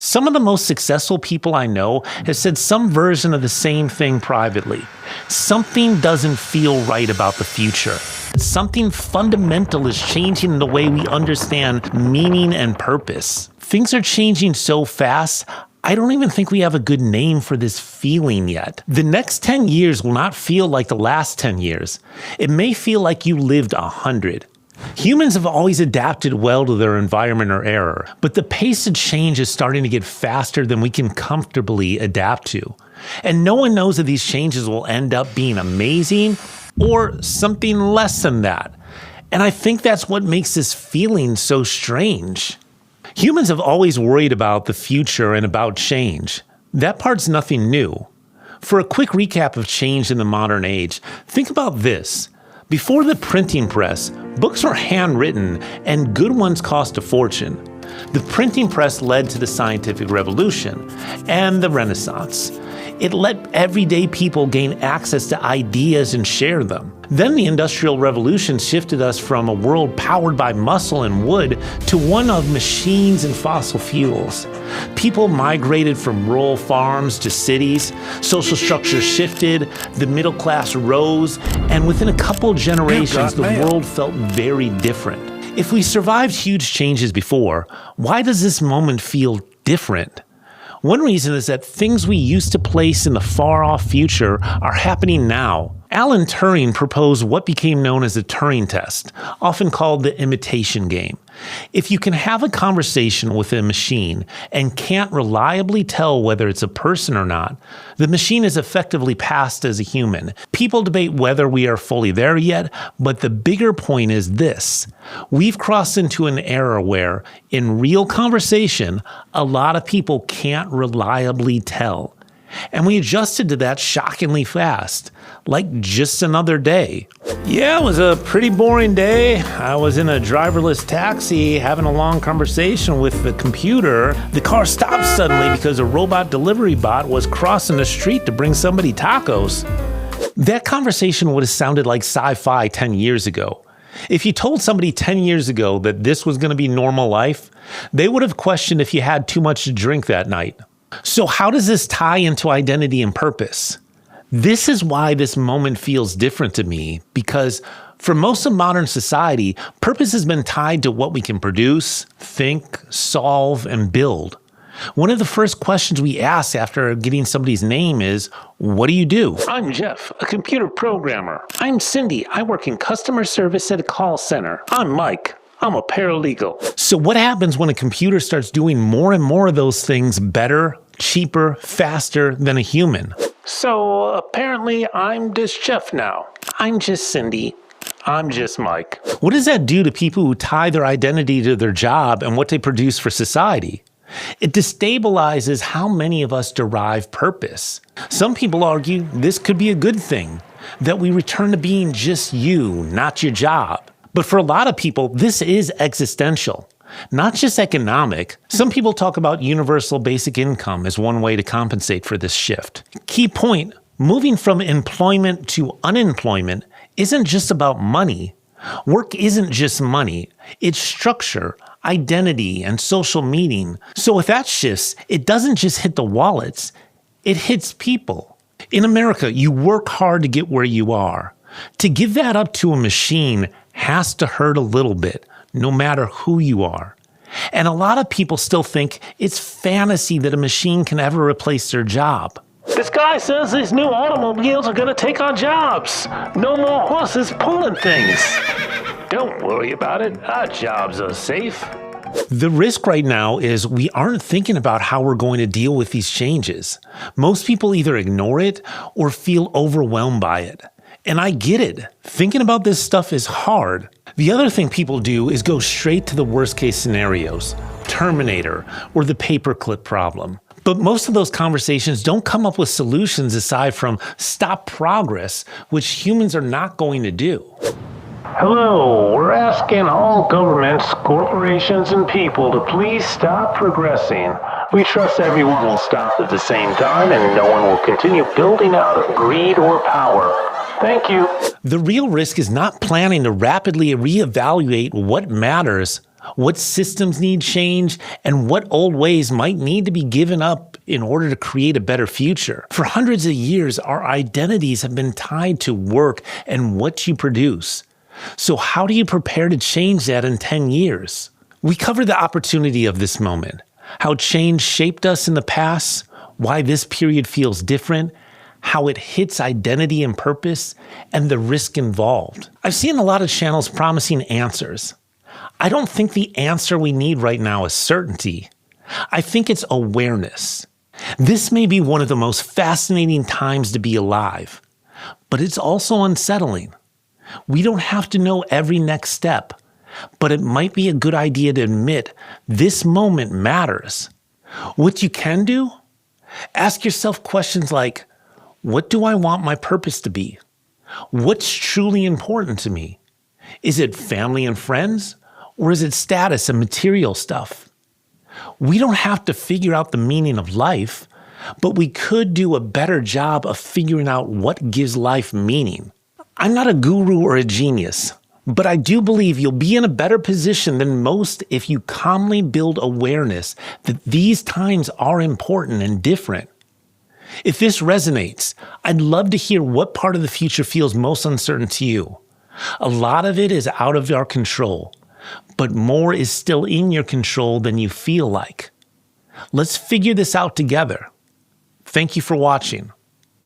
Some of the most successful people I know have said some version of the same thing privately. Something doesn't feel right about the future. Something fundamental is changing in the way we understand meaning and purpose. Things are changing so fast, I don't even think we have a good name for this feeling yet. The next 10 years will not feel like the last 10 years. It may feel like you lived 100. Humans have always adapted well to their environment or era, but the pace of change is starting to get faster than we can comfortably adapt to. And no one knows if these changes will end up being amazing or something less than that. And I think that's what makes this feeling so strange. Humans have always worried about the future and about change. That part's nothing new. For a quick recap of change in the modern age, think about this. Before the printing press, books were handwritten and good ones cost a fortune. The printing press led to the scientific revolution and the Renaissance. It let everyday people gain access to ideas and share them. Then the Industrial Revolution shifted us from a world powered by muscle and wood to one of machines and fossil fuels. People migrated from rural farms to cities, social structures shifted, the middle class rose, and within a couple generations, the world felt very different. If we survived huge changes before, why does this moment feel different? One reason is that things we used to place in the far-off future are happening now. Alan Turing proposed what became known as the Turing test, often called the imitation game. If you can have a conversation with a machine and can't reliably tell whether it's a person or not, the machine is effectively passed as a human. People debate whether we are fully there yet, but the bigger point is this. We've crossed into an era where, in real conversation, a lot of people can't reliably tell. And we adjusted to that shockingly fast, like just another day. Yeah, it was a pretty boring day. I was in a driverless taxi having a long conversation with the computer. The car stopped suddenly because a robot delivery bot was crossing the street to bring somebody tacos. That conversation would have sounded like sci-fi 10 years ago. If you told somebody 10 years ago that this was going to be normal life, they would have questioned if you had too much to drink that night. So how does this tie into identity and purpose? This is why this moment feels different to me, because for most of modern society, purpose has been tied to what we can produce, think, solve, and build. One of the first questions we ask after getting somebody's name is, what do you do? I'm Jeff, a computer programmer. I'm Cindy, I work in customer service at a call center. I'm Mike. I'm a paralegal. So what happens when a computer starts doing more and more of those things better, cheaper, faster than a human? So apparently I'm just Jeff now. I'm just Cindy. I'm just Mike. What does that do to people who tie their identity to their job and what they produce for society? It destabilizes how many of us derive purpose. Some people argue this could be a good thing, that we return to being just you, not your job. But for a lot of people, this is existential, not just economic. Some people talk about universal basic income as one way to compensate for this shift. Key point, moving from employment to unemployment isn't just about money. Work isn't just money. It's structure, identity, and social meaning. So if that shifts, it doesn't just hit the wallets, it hits people. In America, you work hard to get where you are. To give that up to a machine has to hurt a little bit, no matter who you are. And a lot of people still think it's fantasy that a machine can ever replace their job. This guy says these new automobiles are going to take our jobs. No more horses pulling things. Don't worry about it. Our jobs are safe. The risk right now is we aren't thinking about how we're going to deal with these changes. Most people either ignore it or feel overwhelmed by it. And I get it. Thinking about this stuff is hard. The other thing people do is go straight to the worst case scenarios, Terminator, or the paperclip problem. But most of those conversations don't come up with solutions aside from stop progress, which humans are not going to do. Hello, we're asking all governments, corporations, and people to please stop progressing. We trust everyone will stop at the same time and no one will continue building out of greed or power. Thank you. The real risk is not planning to rapidly reevaluate what matters, what systems need change, and what old ways might need to be given up in order to create a better future. For hundreds of years, our identities have been tied to work and what you produce. So how do you prepare to change that in 10 years? We cover the opportunity of this moment, how change shaped us in the past, why this period feels different, how it hits identity and purpose, and the risk involved. I've seen a lot of channels promising answers. I don't think the answer we need right now is certainty. I think it's awareness. This may be one of the most fascinating times to be alive, but it's also unsettling. We don't have to know every next step, but it might be a good idea to admit this moment matters. What you can do? Ask yourself questions like, what do I want my purpose to be? What's truly important to me? Is it family and friends? Or is it status and material stuff? We don't have to figure out the meaning of life, but we could do a better job of figuring out what gives life meaning. I'm not a guru or a genius, but I do believe you'll be in a better position than most if you calmly build awareness that these times are important and different. If this resonates, I'd love to hear what part of the future feels most uncertain to you. A lot of it is out of our control, but more is still in your control than you feel like. Let's figure this out together. Thank you for watching.